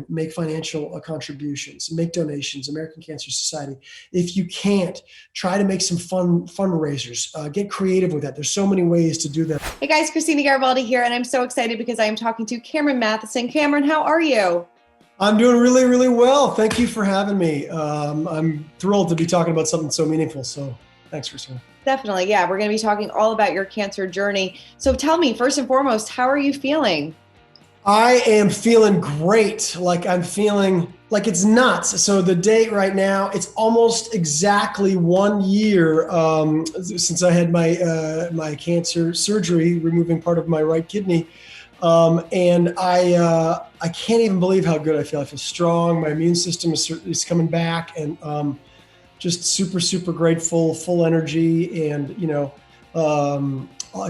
make financial contributions, make donations, American Cancer Society. If you can't, try to make some fundraisers, get creative with that. There's so many ways to do that. Hey guys, Christina Garibaldi here, and I'm so excited because I am talking to Cameron Mathison. Cameron, how are you? I'm doing really, really well. Thank you for having me. I'm thrilled to be talking about something so meaningful. So thanks, Christina. Definitely. Yeah, we're going to be talking all about your cancer journey. So tell me, first and foremost, how are you feeling? I am feeling great. Like I'm feeling like it's nuts. So the date right now, it's almost exactly 1 year since I had my cancer surgery, removing part of my right kidney. And I can't even believe how good I feel. I feel strong. My immune system is coming back, and just super, super grateful, full energy, and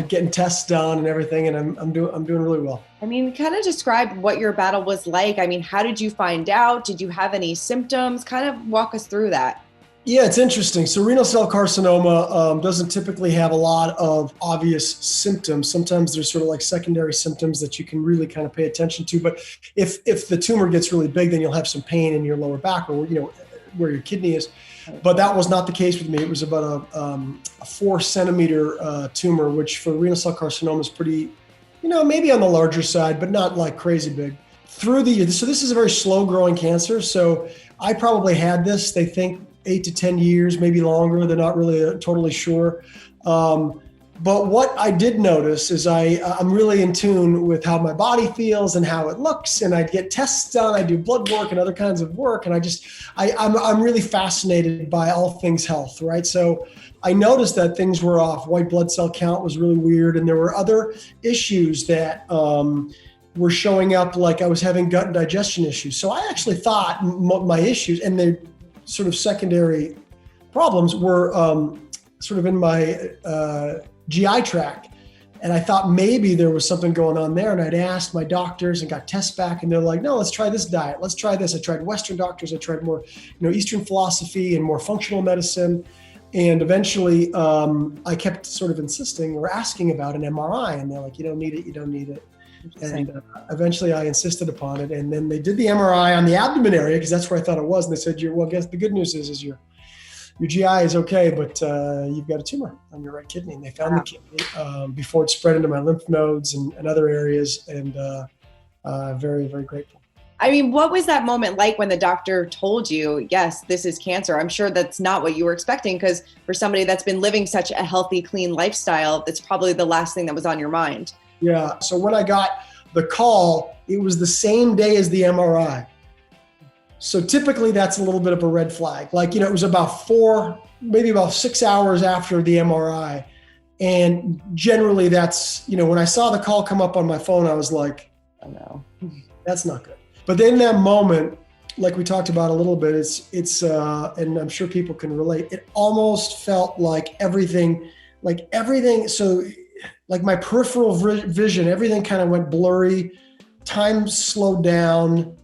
getting tests done and everything. And I'm doing really well. I mean, kind of describe what your battle was like. I mean, how did you find out? Did you have any symptoms? Kind of walk us through that. Yeah, it's interesting. So renal cell carcinoma doesn't typically have a lot of obvious symptoms. Sometimes there's sort of like secondary symptoms that you can really kind of pay attention to. But if the tumor gets really big, then you'll have some pain in your lower back, or where your kidney is. But that was not the case with me. It was about a 4 centimeter tumor, which for renal cell carcinoma is pretty, maybe on the larger side, but not like crazy big. So this is a very slow growing cancer. So I probably had this, they think, 8 to 10 years, maybe longer. They're not really totally sure. But what I did notice is I'm really in tune with how my body feels and how it looks. And I get tests done, I do blood work and other kinds of work. And I'm really fascinated by all things health, right? So I noticed that things were off. White blood cell count was really weird. And there were other issues that were showing up, like I was having gut and digestion issues. So I actually thought my issues and the sort of secondary problems were sort of in my GI tract. And I thought maybe there was something going on there. And I'd asked my doctors and got tests back, and they're like, no, let's try this diet. Let's try this. I tried Western doctors. I tried more, Eastern philosophy and more functional medicine. And eventually I kept sort of insisting or asking about an MRI, and they're like, you don't need it. You don't need it. And eventually I insisted upon it. And then they did the MRI on the abdomen area, because that's where I thought it was. And they said, well, I guess the good news is your GI is okay, but you've got a tumor on your right kidney. And they found the kidney before it spread into my lymph nodes and other areas. And very, very grateful. I mean, what was that moment like when the doctor told you, yes, this is cancer? I'm sure that's not what you were expecting, because for somebody that's been living such a healthy, clean lifestyle, that's probably the last thing that was on your mind. Yeah. So when I got the call, it was the same day as the MRI. So typically that's a little bit of a red flag. Like, it was about maybe about 6 hours after the MRI. And generally that's, when I saw the call come up on my phone, I was like, oh no, that's not good. But then that moment, like we talked about a little bit, it's and I'm sure people can relate. It almost felt like everything. So like my peripheral vision, everything kind of went blurry. Time slowed down.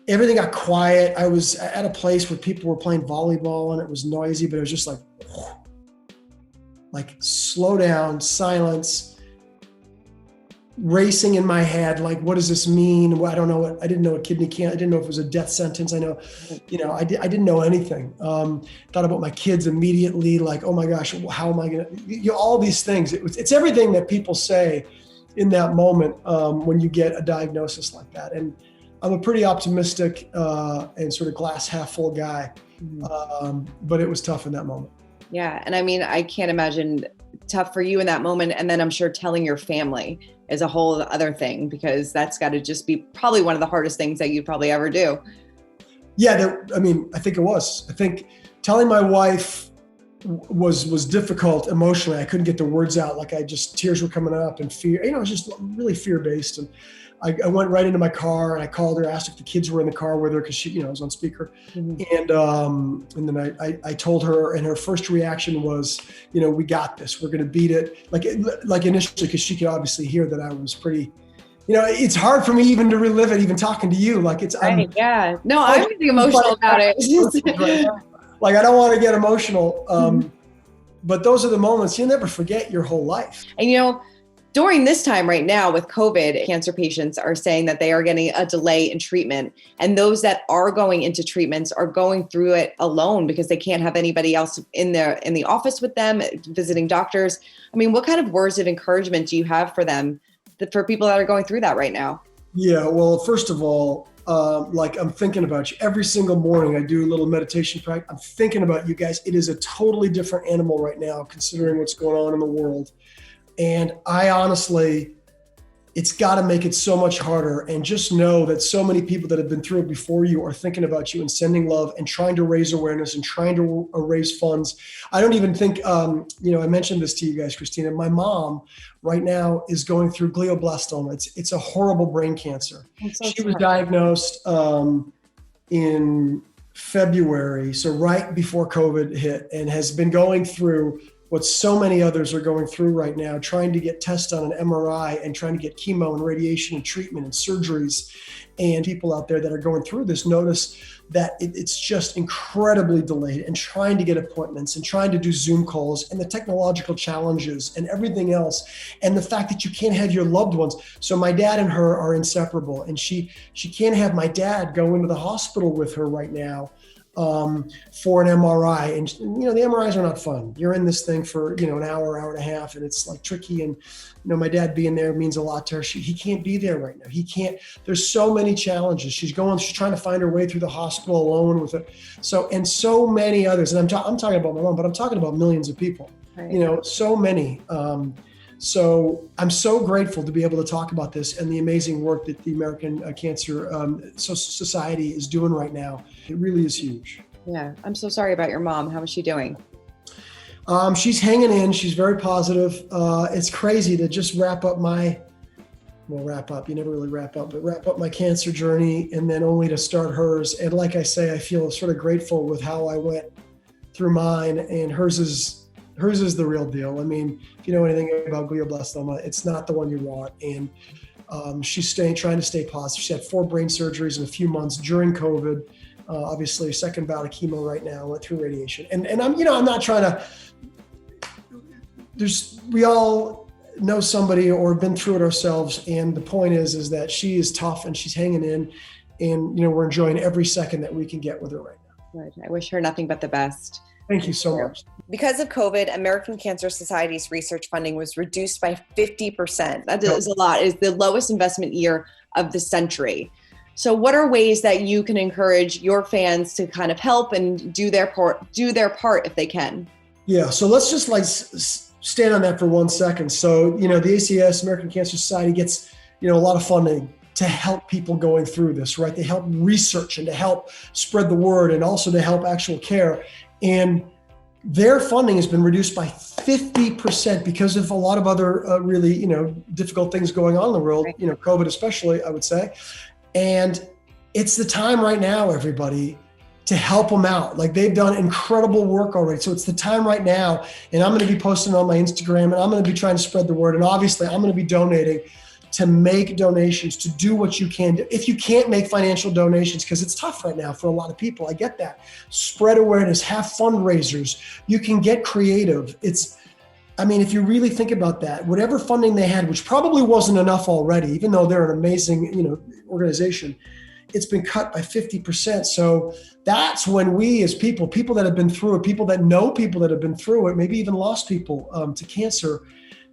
Everything got quiet. I was at a place where people were playing volleyball and it was noisy, but it was just like slow down, silence, racing in my head. Like, what does this mean? Well, I don't know. I didn't know a kidney cancer. I didn't know if it was a death sentence. I know, I didn't know anything. Thought about my kids immediately. Like, oh my gosh, how am I going to, all these things. It's everything that people say in that moment when you get a diagnosis like that. And I'm a pretty optimistic and sort of glass half full guy. But it was tough in that moment. Yeah. And I mean, I can't imagine tough for you in that moment. And then I'm sure telling your family is a whole other thing, because that's got to just be probably one of the hardest things that you'd probably ever do. Yeah. I think it was. I think telling my wife was difficult emotionally. I couldn't get the words out. Like tears were coming up, and fear, it was just really fear-based. And I went right into my car and I called her, asked if the kids were in the car with her, because she, was on speaker. Mm-hmm. And then I told her, and her first reaction was, we got this, we're going to beat it. Like initially, because she could obviously hear that I was pretty, it's hard for me even to relive it, even talking to you. Like right, yeah. No, I'm really emotional about it. Like, I don't want to get emotional. But those are the moments you'll never forget your whole life. And During this time right now with COVID, cancer patients are saying that they are getting a delay in treatment. And those that are going into treatments are going through it alone because they can't have anybody else in the office with them, visiting doctors. I mean, what kind of words of encouragement do you have for them, for people that are going through that right now? Yeah, well, first of all, like I'm thinking about you every single morning. I do a little meditation practice. I'm thinking about you guys. It is a totally different animal right now, considering what's going on in the world. And I honestly, it's got to make it so much harder. And just know that so many people that have been through it before you are thinking about you and sending love and trying to raise awareness and trying to raise funds. I don't even think, I mentioned this to you guys, Christina. My mom right now is going through glioblastoma. It's a horrible brain cancer. She was diagnosed in February, so right before COVID hit, and has been going through what so many others are going through right now, trying to get tests on an MRI and trying to get chemo and radiation and treatment and surgeries. And people out there that are going through this notice that it's just incredibly delayed, and trying to get appointments and trying to do Zoom calls and the technological challenges and everything else. And the fact that you can't have your loved ones. So my dad and her are inseparable, and she can't have my dad go into the hospital with her right now for an MRI. And, the MRIs are not fun. You're in this thing for, an hour and a half, and it's like tricky. And, my dad being there means a lot to her. He can't be there right now. He can't, there's so many challenges. She's trying to find her way through the hospital alone with it. And so many others. And I'm talking about my mom, but I'm talking about millions of people, right. So many. So I'm so grateful to be able to talk about this and the amazing work that the American Cancer Society is doing right now. It really is huge. Yeah. I'm so sorry about your mom. How is she doing? She's hanging in. She's very positive. It's crazy to just wrap up you never really wrap up my cancer journey, and then only to start hers. And like I say, I feel sort of grateful with how I went through mine, and hers is the real deal. I mean, if you know anything about glioblastoma, it's not the one you want. And she's trying to stay positive. She had 4 brain surgeries in a few months during COVID. Obviously, a second bout of chemo right now, went through radiation. And I'm not trying to, we all know somebody or been through it ourselves. And the point is that she is tough and she's hanging in, and, we're enjoying every second that we can get with her right now. Right. I wish her nothing but the best. Thank you so much. Because of COVID, American Cancer Society's research funding was reduced by 50%. That is a lot. It is the lowest investment year of the century. So what are ways that you can encourage your fans to kind of help and do their part if they can? Yeah. So let's just stand on that for 1 second. So, the ACS, American Cancer Society, gets, a lot of funding to help people going through this, right? They help research and to help spread the word, and also to help actual care. And their funding has been reduced by 50% because of a lot of other really, difficult things going on in the world, right. COVID especially, I would say. And it's the time right now, everybody, to help them out. Like, they've done incredible work already. So it's the time right now. And I'm going to be posting on my Instagram, and I'm going to be trying to spread the word. And obviously I'm going to be donating, to make donations, to do what you can do. If you can't make financial donations, because it's tough right now for a lot of people, I get that. Spread awareness, have fundraisers. You can get creative. If you really think about that, whatever funding they had, which probably wasn't enough already, even though they're an amazing, organization, it's been cut by 50%. So that's when we as people that have been through it, people that know people that have been through it, maybe even lost people to cancer,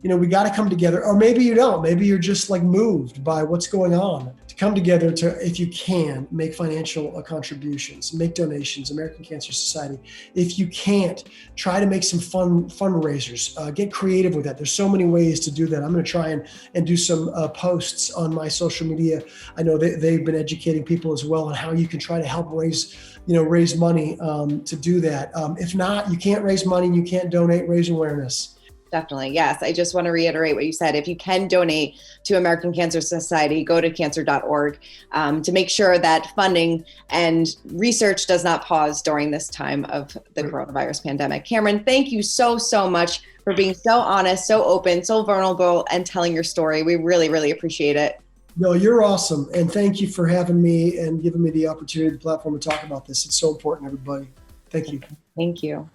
we got to come together. Or maybe you don't. Maybe you're just moved by what's going on. To come together to, if you can, make financial contributions, make donations, American Cancer Society. If you can't, try to make some fundraisers, get creative with that. There's so many ways to do that. I'm going to try and do some posts on my social media. I know they've been educating people as well on how you can try to help raise money to do that. If not, you can't raise money, you can't donate, raise awareness. Definitely. Yes. I just want to reiterate what you said. If you can donate to American Cancer Society, go to cancer.org to make sure that funding and research does not pause during this time of the coronavirus pandemic. Cameron, thank you so, so much for being so honest, so open, so vulnerable, and telling your story. We really, really appreciate it. No, you're awesome. And thank you for having me and giving me the opportunity, the platform to talk about this. It's so important, everybody. Thank you. Thank you.